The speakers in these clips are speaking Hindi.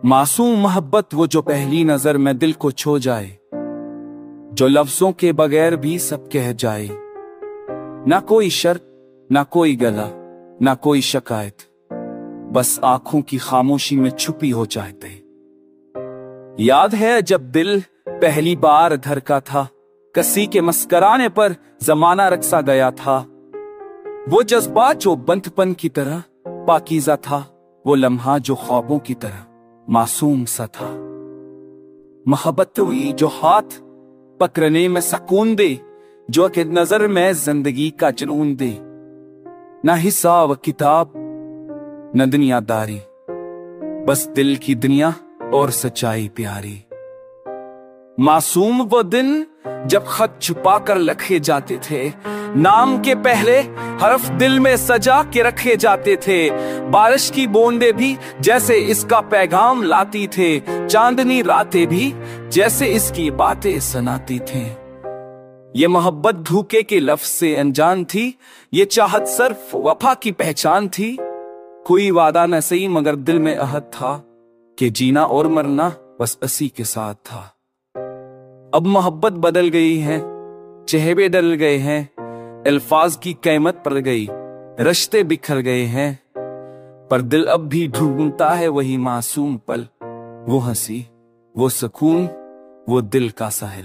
मासूम मोहब्बत वो जो पहली नजर में दिल को छू जाए, जो लफ्जों के बगैर भी सब कह जाए। ना कोई शर्त, ना कोई गला, ना कोई शिकायत, बस आंखों की खामोशी में छुपी हो चाहते। याद है जब दिल पहली बार धड़का था, किसी के मुस्कुराने पर जमाना रक्सा गया था। वो जज्बा जो बंधपन की तरह पाकीज़ा था, वो लम्हा जो ख्वाबों की तरह मासूम सा था। मोहब्बत हुई जो हाथ पकड़ने में सुकून दे, जो कि नजर में जिंदगी का जुनून दे। ना हिसाब किताब, न दुनियादारी, बस दिल की दुनिया और सच्चाई प्यारी। मासूम वो दिन जब खत छुपा कर लिखे जाते थे, नाम के पहले हर्फ दिल में सजा के रखे जाते थे। बारिश की बूंदें भी जैसे इसका पैगाम लाती थे, चांदनी रातें भी जैसे इसकी बातें सुनाती थी। ये मोहब्बत धोखे के लफ्ज से अनजान थी, ये चाहत सिर्फ वफा की पहचान थी। कोई वादा न सही मगर दिल में अहद था कि जीना और मरना बस इसी के साथ था। अब मोहब्बत बदल गई है, चेहरे डल गए हैं, अल्फाज की कीमत पड़ गई, रिश्ते बिखर गए हैं, पर दिल अब भी ढूंढता है वही मासूम पल, वो हंसी, वो सुकून, वो दिल का साहिल।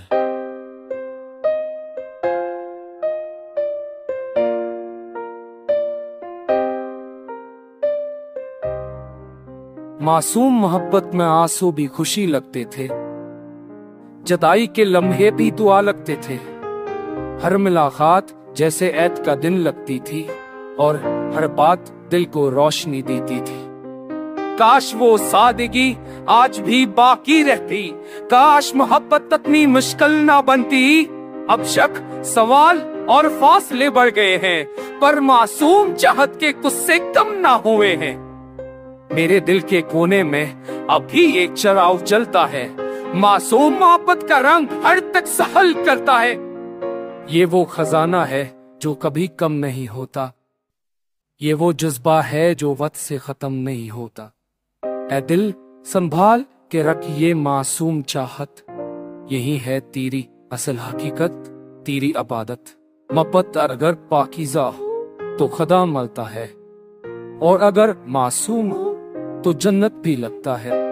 मासूम मोहब्बत में आंसू भी खुशी लगते थे, जुदाई के लम्हे भी दुआ लगते थे। हर मुलाकात जैसे ऐद का दिन लगती थी, और हर बात दिल को रोशनी देती थी। काश वो सादगी आज भी बाकी रहती, काश मोहब्बत इतनी मुश्किल ना बनती। अब शक, सवाल और फासले बढ़ गए हैं, पर मासूम चाहत के गुस्से कम ना हुए हैं। मेरे दिल के कोने में अभी एक चिराग जलता है, मासूम मोहब्बत का रंग हर तक सहल करता है। ये वो खजाना है जो कभी कम नहीं होता, ये वो जज्बा है जो वक्त से खत्म नहीं होता। ऐ दिल संभाल के रख ये मासूम चाहत, यही है तेरी असल हकीकत, तेरी इबादत। मोहब्बत अगर पाकीज़ा हो तो खुदा मिलता है, और अगर मासूम हो तो जन्नत भी लगता है।